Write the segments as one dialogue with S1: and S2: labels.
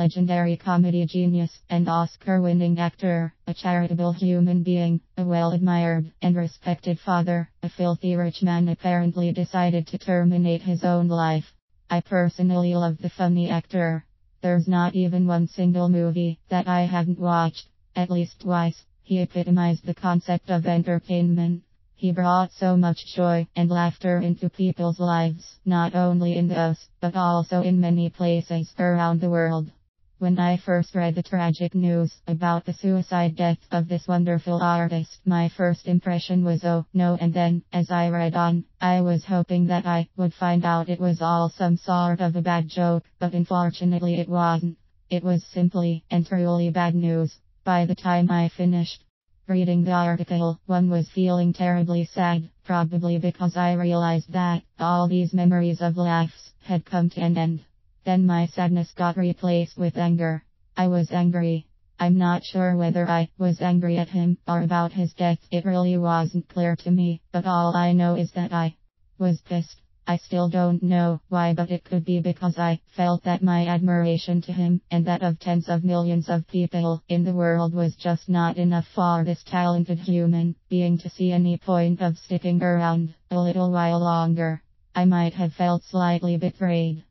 S1: legendary comedy genius and Oscar-winning actor, a charitable human being, a well-admired and respected father, a filthy rich man apparently decided to terminate his own life. I personally love the funny actor. There's not even one single movie that I haven't watched, at least twice. He epitomized the concept of entertainment. He brought so much joy and laughter into people's lives, not only in the US, but also in many places around the world. When I first read the tragic news about the suicide death of this wonderful artist, my first impression was oh no, and then, as I read on, I was hoping that I would find out it was all some sort of a bad joke, but unfortunately it wasn't. It was simply and truly bad news. By the time I finished reading the article, one was feeling terribly sad, probably because I realized that all these memories of laughs had come to an end. Then my sadness got replaced with anger. I was angry. I'm not sure whether I was angry at him or about his death. It really wasn't clear to me, but all I know is that I was pissed. I still don't know why, but it could be because I felt that my admiration to him and that of tens of millions of people in the world was just not enough for this talented human being to see any point of sticking around a little while longer. I might have felt slightly betrayed.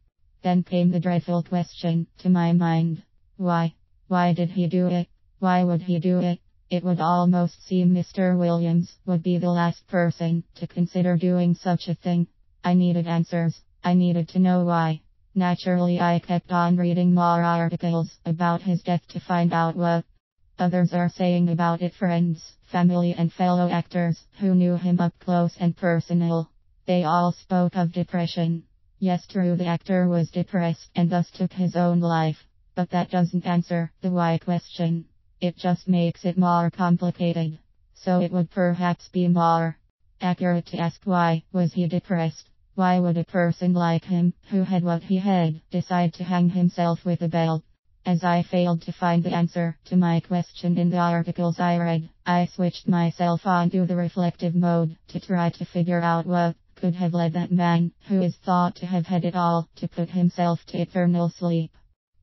S1: Then came the dreadful question to my mind. Why? Why did he do it? Why would he do it? It would almost seem Mr. Williams would be the last person to consider doing such a thing. I needed answers. I needed to know why. Naturally, I kept on reading more articles about his death to find out what others are saying about it. Friends, family, and fellow actors who knew him up close and personal. They all spoke of depression. Yes, true, the actor was depressed and thus took his own life. But that doesn't answer the why question. It just makes it more complicated. So it would perhaps be more accurate to ask why was he depressed? Why would a person like him, who had what he had, decide to hang himself with a belt? As I failed to find the answer to my question in the articles I read, I switched myself onto the reflective mode to try to figure out what could have led that man, who is thought to have had it all, to put himself to eternal sleep.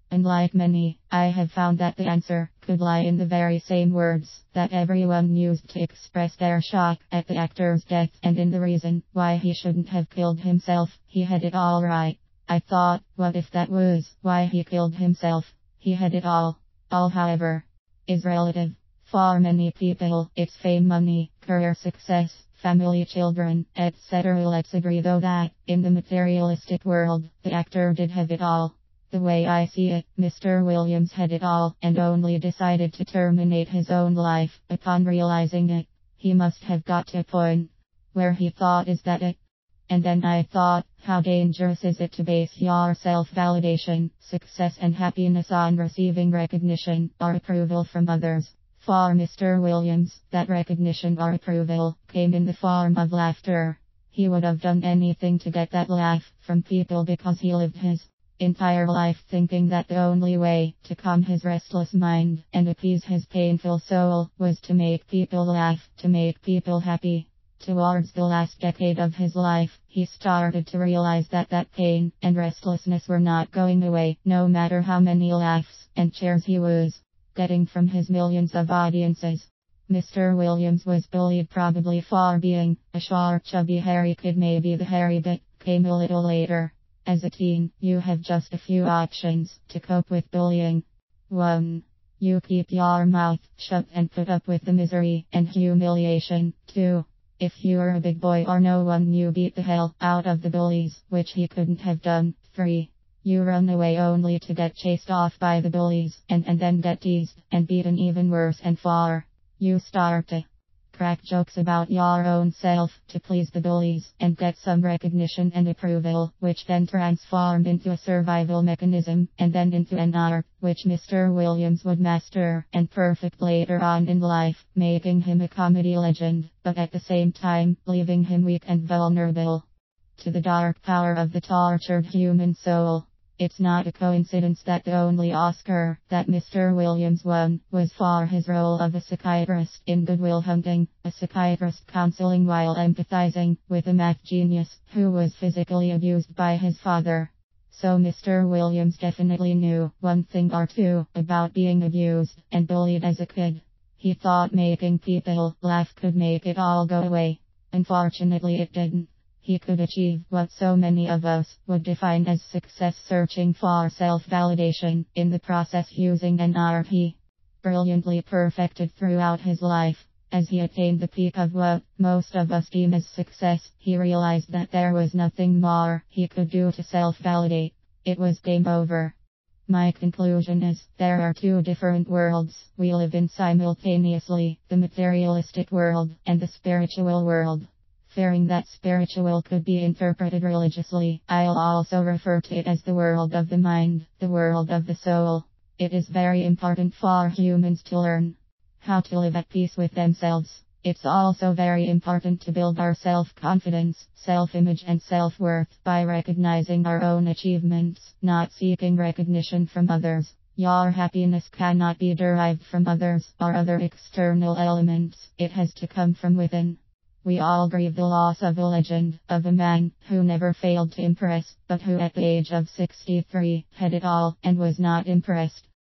S1: Unlike many, I have found that the answer could lie in the very same words that everyone used to express their shock at the actor's death, and in the reason why he shouldn't have killed himself. He had it all right. I thought, what if that was why he killed himself? He had it all. All, however, is relative. For many people, it's fame, money, career success, family, children, etc. Let's agree though that, in the materialistic world, the actor did have it all. The way I see it, Mr. Williams had it all, and only decided to terminate his own life upon realizing it. He must have got to a point where he thought, is that it? And then I thought, how dangerous is it to base your self-validation, success and happiness on receiving recognition or approval from others? For Mr. Williams, that recognition or approval came in the form of laughter. He would have done anything to get that laugh from people because he lived his entire life thinking that the only way to calm his restless mind and appease his painful soul was to make people laugh, to make people happy. Towards the last decade of his life, he started to realize that pain and restlessness were not going away, no matter how many laughs and cheers he was getting from his millions of audiences. Mr. Williams was bullied probably for being a short, chubby, hairy kid. Maybe the hairy bit came a little later. As a teen, you have just a few options to cope with bullying. 1. You keep your mouth shut and put up with the misery and humiliation. 2. If you're a big boy or no one, you beat the hell out of the bullies, which he couldn't have done. 3. You run away only to get chased off by the bullies, and then get teased and beaten even worse. And 4. You start to crack jokes about your own self to please the bullies and get some recognition and approval, which then transformed into a survival mechanism and then into an art, which Mr. Williams would master and perfect later on in life, making him a comedy legend, but at the same time, leaving him weak and vulnerable to the dark power of the tortured human soul. It's not a coincidence that the only Oscar that Mr. Williams won was for his role of a psychiatrist in Good Will Hunting, a psychiatrist counseling while empathizing with a math genius who was physically abused by his father. So Mr. Williams definitely knew one thing or two about being abused and bullied as a kid. He thought making people laugh could make it all go away. Unfortunately, it didn't. He could achieve what so many of us would define as success, searching for self-validation in the process using NRP. Brilliantly perfected throughout his life. As he attained the peak of what most of us deem as success, he realized that there was nothing more he could do to self-validate. It was game over. My conclusion is, there are two different worlds we live in simultaneously, the materialistic world and the spiritual world. Fearing that spiritual could be interpreted religiously, I'll also refer to it as the world of the mind, the world of the soul. It is very important for humans to learn how to live at peace with themselves. It's also very important to build our self-confidence, self-image and self-worth by recognizing our own achievements, not seeking recognition from others. Your happiness cannot be derived from others or other external elements. It has to come from within. We all grieve the loss of a legend, of a man who never failed to impress, but who at the age of 63 had it all and was not impressed.